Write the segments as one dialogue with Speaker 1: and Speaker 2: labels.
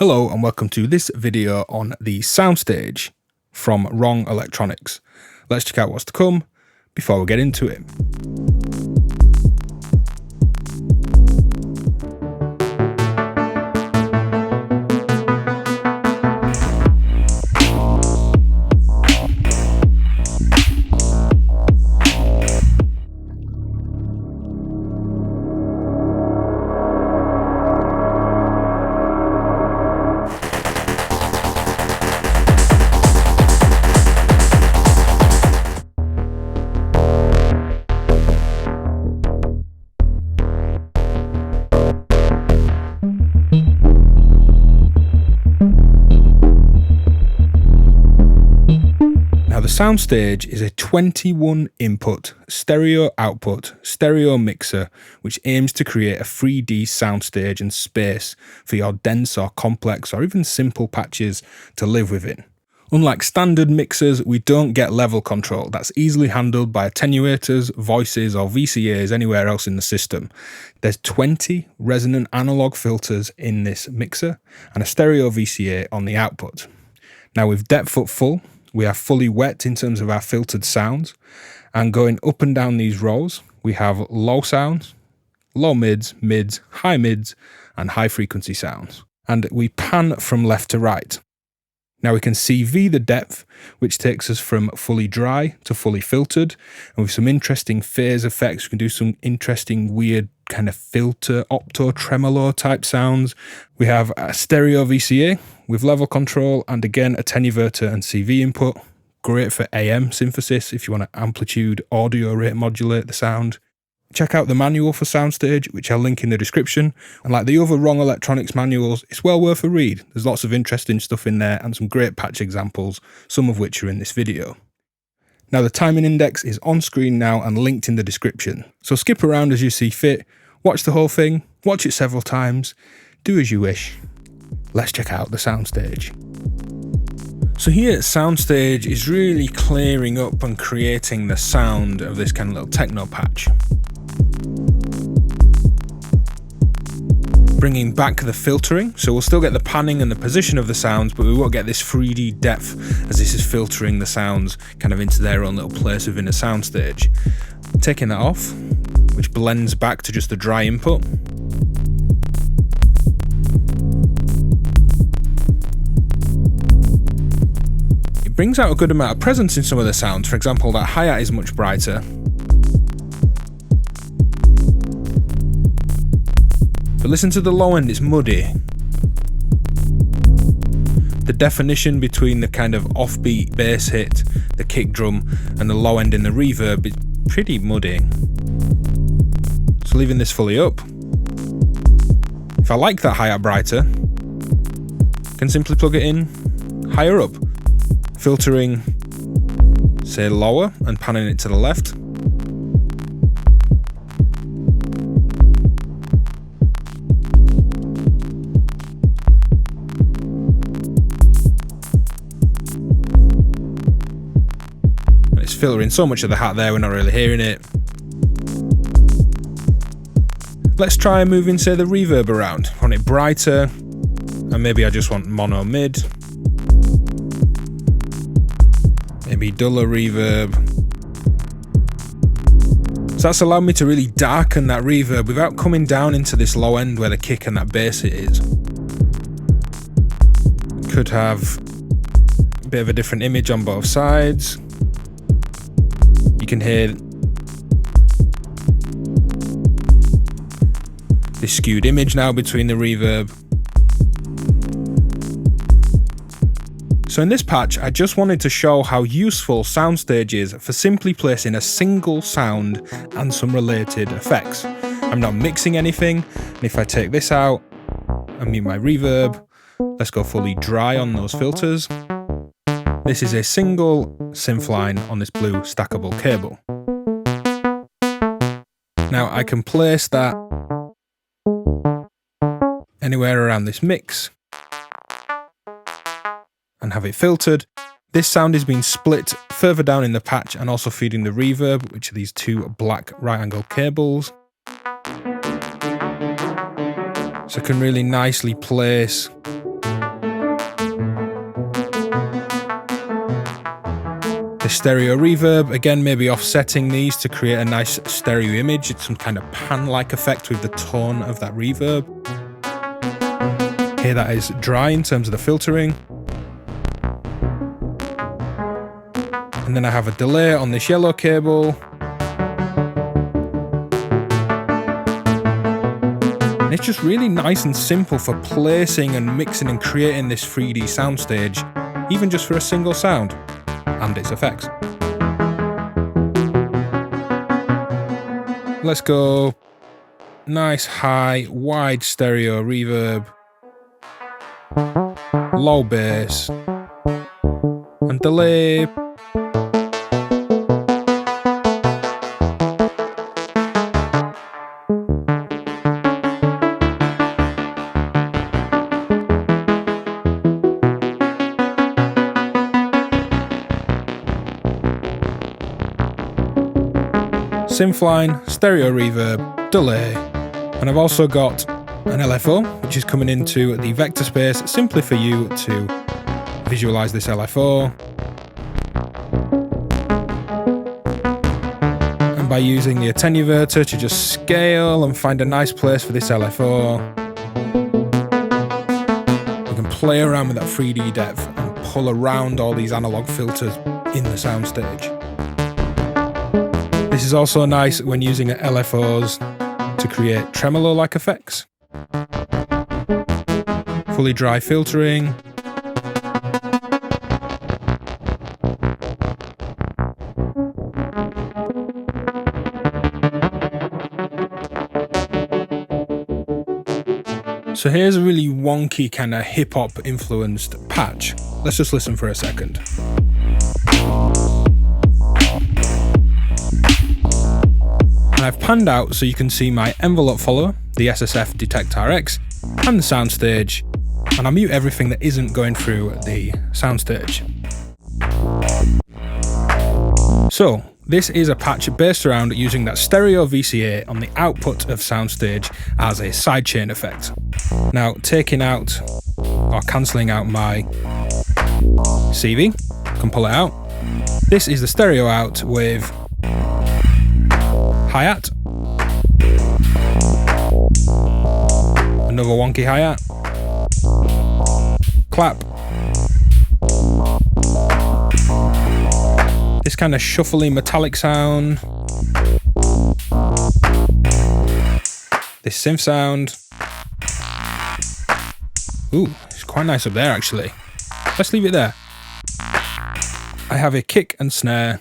Speaker 1: Hello and welcome to this video on the Soundstage from WORNG Electronics. Let's check out what's to come before we get into it. The Soundstage is a 21 input stereo output stereo mixer which aims to create a 3D soundstage and space for your dense or complex or even simple patches to live within. Unlike standard mixers, we don't get level control. That's easily handled by attenuators, voices or VCAs anywhere else in the system. There's 20 resonant analog filters in this mixer and a stereo VCA on the output. Now with depth up full, we are fully wet in terms of our filtered sounds, and going up and down these rows, we have low sounds, low mids, mids, high mids, and high frequency sounds. And we pan from left to right. Now we can CV the depth, which takes us from fully dry to fully filtered, and with some interesting phase effects, we can do some interesting weird kind of filter, opto, tremolo type sounds. We have a stereo VCA with level control and again attenuator and CV input. Great for AM synthesis if you want to amplitude audio rate modulate the sound. Check out the manual for Soundstage, which I'll link in the description. And like the other WORNG Electronics manuals, it's well worth a read. There's lots of interesting stuff in there and some great patch examples, some of which are in this video. Now the timing index is on screen now and linked in the description. So skip around as you see fit, watch the whole thing, watch it several times, do as you wish. Let's check out the Soundstage. So here Soundstage is really clearing up and creating the sound of this kind of little techno patch. Bringing back the filtering, so we'll still get the panning and the position of the sounds, but we won't get this 3D depth as this is filtering the sounds kind of into their own little place within a soundstage. Taking that off, which blends back to just the dry input. It brings out a good amount of presence in some of the sounds. For example, that hi-hat is much brighter. But listen to the low end, it's muddy. The definition between the kind of offbeat bass hit, the kick drum, and the low end in the reverb is pretty muddy. So leaving this fully up. If I like that hi-hat brighter, I can simply plug it in higher up, filtering, say lower and panning it to the left. Filtering so much of the hat there, we're not really hearing it. Let's try moving, say, the reverb around. I want it brighter, and maybe I just want mono mid. Maybe duller reverb. So that's allowed me to really darken that reverb without coming down into this low end where the kick and that bass hit is. Could have a bit of a different image on both sides. You can hear this skewed image now between the reverb. So in this patch, I just wanted to show how useful Soundstage is for simply placing a single sound and some related effects. I'm not mixing anything, and if I take this out and mute my reverb, let's go fully dry on those filters. This is a single synth line on this blue stackable cable. Now I can place that anywhere around this mix and have it filtered. This sound is being split further down in the patch and also feeding the reverb, which are these two black right angle cables. So I can really nicely place stereo reverb, again maybe offsetting these to create a nice stereo image. It's some kind of pan-like effect with the tone of that reverb. Here that is dry in terms of the filtering. And then I have a delay on this yellow cable. And it's just really nice and simple for placing and mixing and creating this 3D soundstage, even just for a single sound and its effects. Let's go nice, high, wide stereo reverb, low bass, and delay. Synthline, stereo reverb, delay, and I've also got an LFO which is coming into the Vector Space simply for you to visualize this LFO, and by using the attenuator to just scale and find a nice place for this LFO, we can play around with that 3D depth and pull around all these analog filters in the soundstage. This is also nice when using LFOs to create tremolo-like effects. Fully dry filtering. So here's a really wonky kind of hip-hop influenced patch. Let's just listen for a second. And I've panned out so you can see my envelope follower, the SSF Detect RX, and the soundstage, and I'll mute everything that isn't going through the soundstage. So, this is a patch based around using that stereo VCA on the output of soundstage as a sidechain effect. Now, taking out or cancelling out my CV, can pull it out. This is the stereo out with hi-hat, another wonky hi-hat, clap, this kind of shuffly metallic sound, this synth sound. Ooh, it's quite nice up there actually. Let's leave it there. I have a kick and snare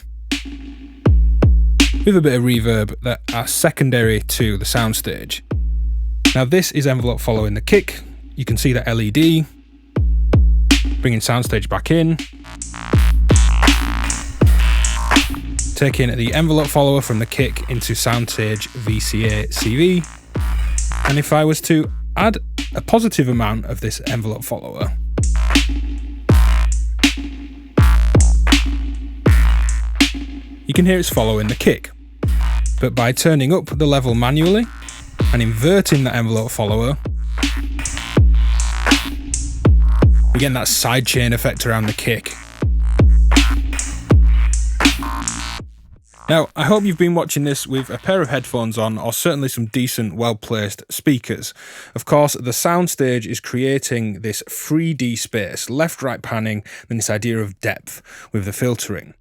Speaker 1: with a bit of reverb that are secondary to the soundstage. Now this is envelope following the kick. You can see the LED, bringing soundstage back in, taking the envelope follower from the kick into soundstage VCA CV. And if I was to add a positive amount of this envelope follower, you can hear it's following the kick. But by turning up the level manually and inverting that envelope follower, we get that sidechain effect around the kick. Now, I hope you've been watching this with a pair of headphones on, or certainly some decent, well-placed speakers. Of course, the soundstage is creating this 3D space, left-right panning, and this idea of depth with the filtering.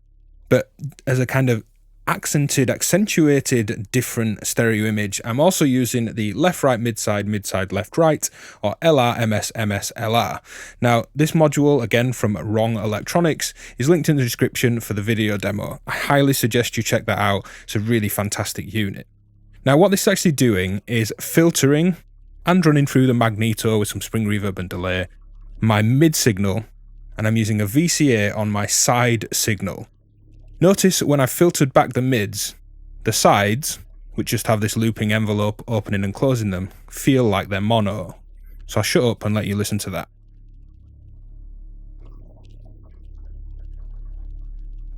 Speaker 1: But as a kind of accentuated different stereo image, I'm also using the left-right mid-side, mid-side left-right, or LRMSMSLR. Now, this module, again from WORNG Electronics, is linked in the description for the video demo. I highly suggest you check that out. It's a really fantastic unit. Now, what this is actually doing is filtering and running through the magneto with some spring reverb and delay, my mid signal, and I'm using a VCA on my side signal. Notice when I've filtered back the mids, the sides, which just have this looping envelope opening and closing them, feel like they're mono. So I'll shut up and let you listen to that.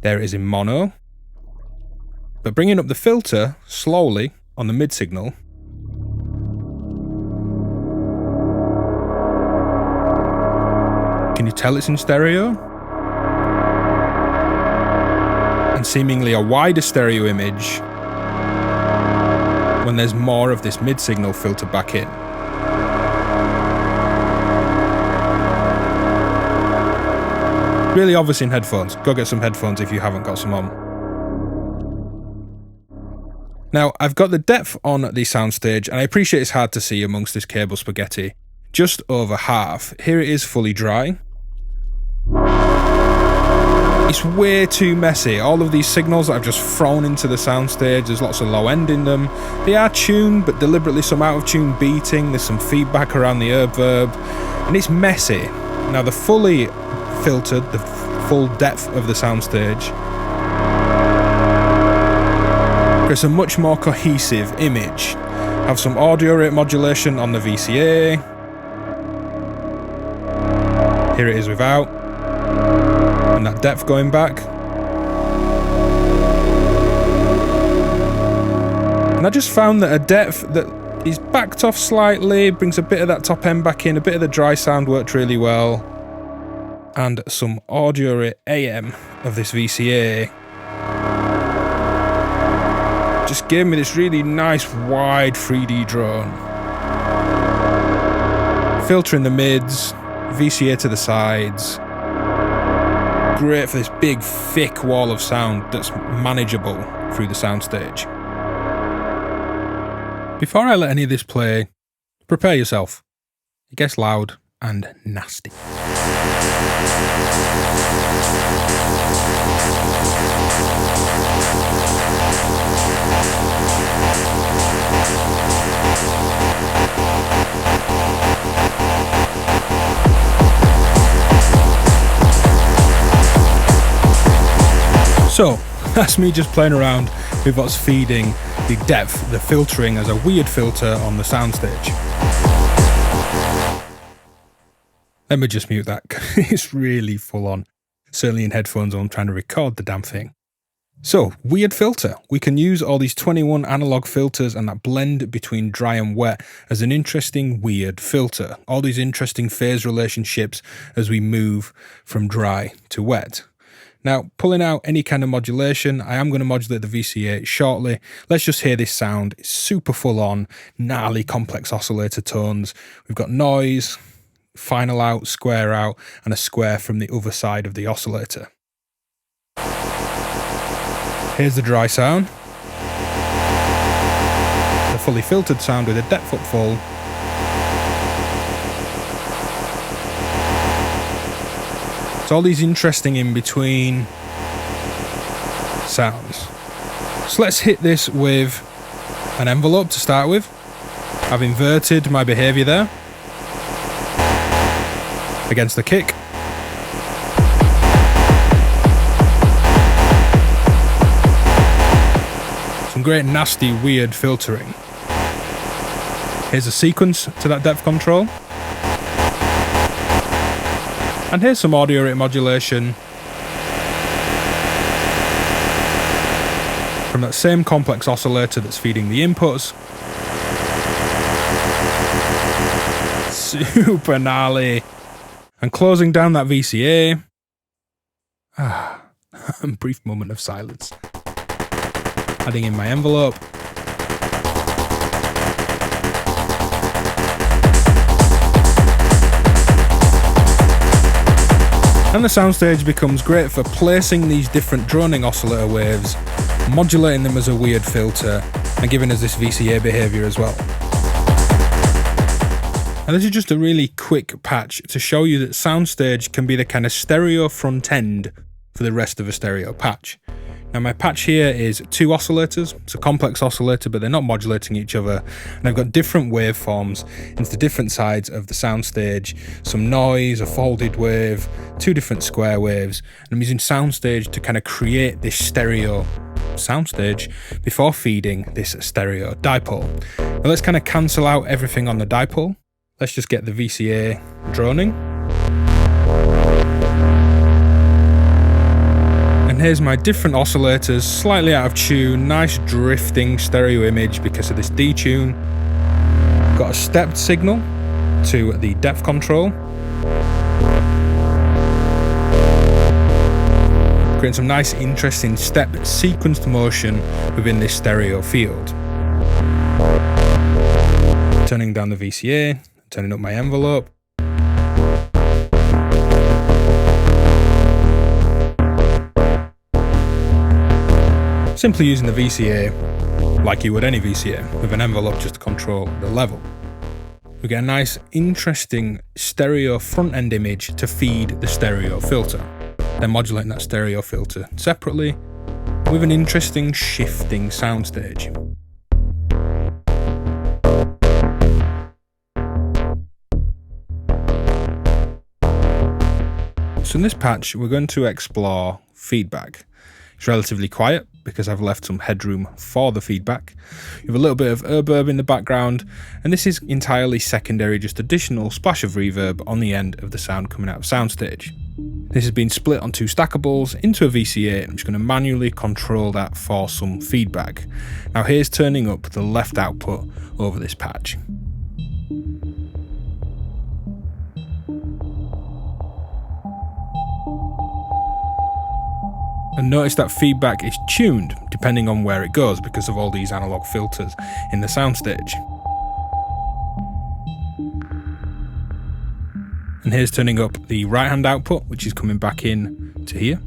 Speaker 1: There it is in mono. But bringing up the filter slowly on the mid signal, can you tell it's in stereo? and seemingly a wider stereo image when there's more of this mid signal filtered back in. Really obvious in headphones. Go get some headphones if you haven't got some on. Now, I've got the depth on the soundstage, and I appreciate it's hard to see amongst this cable spaghetti. Just over half. Here it is fully dry. It's way too messy. All of these signals that I've just thrown into the soundstage, there's lots of low end in them. They are tuned, but deliberately some out of tune beating. There's some feedback around the verb, and it's messy. Now, the fully filtered, the full depth of the soundstage, it's a much more cohesive image. Have some audio rate modulation on the VCA. Here it is without, and that depth going back. And I just found that a depth that is backed off slightly, brings a bit of that top end back in, a bit of the dry sound worked really well. And some audio rate AM of this VCA just gave me this really nice wide 3D drone. Filter in the mids, VCA to the sides. Great for this big thick wall of sound that's manageable through the soundstage. Before I let any of this play, prepare yourself. It gets loud and nasty. So, that's me just playing around with what's feeding the depth, the filtering as a weird filter on the soundstage. Let me just mute that. It's really full on. Certainly in headphones when I'm trying to record the damn thing. So, weird filter. We can use all these 21 analog filters and that blend between dry and wet as an interesting weird filter. All these interesting phase relationships as we move from dry to wet. Now, pulling out any kind of modulation, I am going to modulate the VCA shortly. Let's just hear this sound. It's super full on, gnarly complex oscillator tones. We've got noise, final out, square out, and a square from the other side of the oscillator. Here's the dry sound. The fully filtered sound with a depth up full. It's all these interesting in between sounds. So let's hit this with an envelope to start with. I've inverted my behavior there against the kick. Some great nasty weird filtering. Here's a sequence to that depth control. And here's some audio rate modulation from that same complex oscillator that's feeding the inputs. Super gnarly. And closing down that VCA. A brief moment of silence. Adding in my envelope. And the soundstage becomes great for placing these different droning oscillator waves, modulating them as a weird filter, and giving us this VCA behavior as well. And this is just a really quick patch to show you that soundstage can be the kind of stereo front end for the rest of a stereo patch. Now my patch here is two oscillators. It's a complex oscillator, but they're not modulating each other. And I've got different waveforms into different sides of the soundstage. Some noise, a folded wave, two different square waves. And I'm using soundstage to kind of create this stereo soundstage before feeding this stereo dipole. Now let's kind of cancel out everything on the dipole. Let's just get the VCA droning. Here's my different oscillators, slightly out of tune, nice drifting stereo image because of this detune. Got a stepped signal to the depth control. creating some nice interesting step sequenced motion within this stereo field. Turning down the VCA, turning up my envelope. Simply using the VCA like you would any VCA, with an envelope just to control the level. We get a nice interesting stereo front end image to feed the stereo filter, then modulating that stereo filter separately with an interesting shifting soundstage. So in this patch we're going to explore feedback. It's relatively quiet because I've left some headroom for the feedback. You have a little bit of reverb in the background, and this is entirely secondary, just additional splash of reverb on the end of the sound coming out of soundstage. This has been split on two stackables into a VCA, and I'm just going to manually control that for some feedback. Now here's turning up the left output over this patch. And notice that feedback is tuned depending on where it goes because of all these analog filters in the soundstage. And here's turning up the right hand output, which is coming back in to here.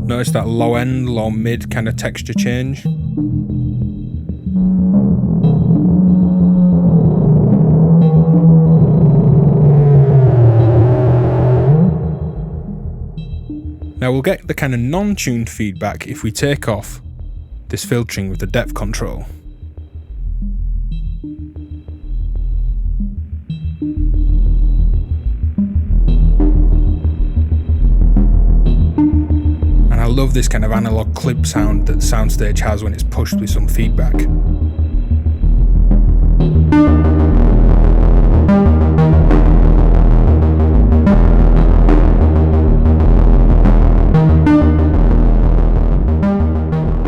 Speaker 1: Notice that low end, low mid kind of texture change. Now we'll get the kind of non-tuned feedback if we take off this filtering with the depth control. And I love this kind of analog clip sound that the soundstage has when it's pushed with some feedback.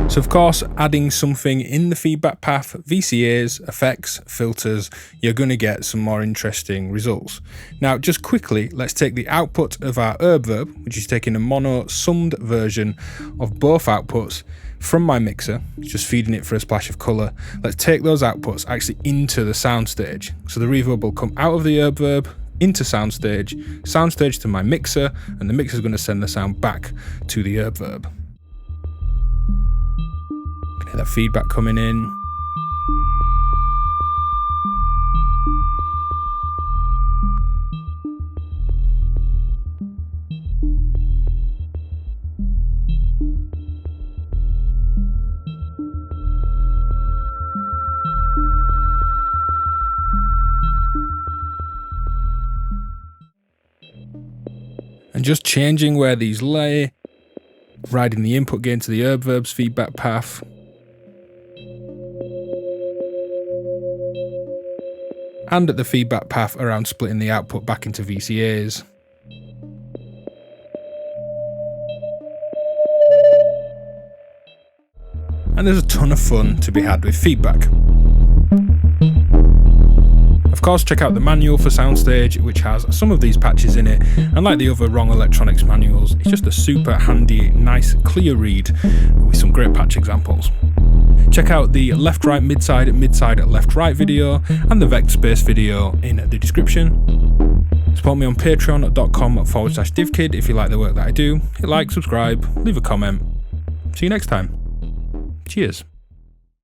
Speaker 1: So of course, adding something in the feedback path, VCAs, effects, filters, you're going to get some more interesting results. Now, just quickly, let's take the output of our reverb, which is taking a mono summed version of both outputs from my mixer, just feeding it for a splash of colour. Let's take those outputs actually into the soundstage. So the reverb will come out of the reverb, into soundstage, soundstage to my mixer, and the mixer is going to send the sound back to the reverb. Get that feedback coming in. And just changing where these lay, riding the input gain to the reverb's feedback path. And at the feedback path around splitting the output back into VCAs. And there's a ton of fun to be had with feedback. Of course, check out the manual for Soundstage, which has some of these patches in it, and like the other WORNG Electronics manuals, it's just a super handy, nice, clear read with some great patch examples. Check out the left-right mid-side left-right video and the Vector Space video in the description. Support me on patreon.com/DivKid if you like the work that I do. Hit like, subscribe, leave a comment. See you next time. Cheers.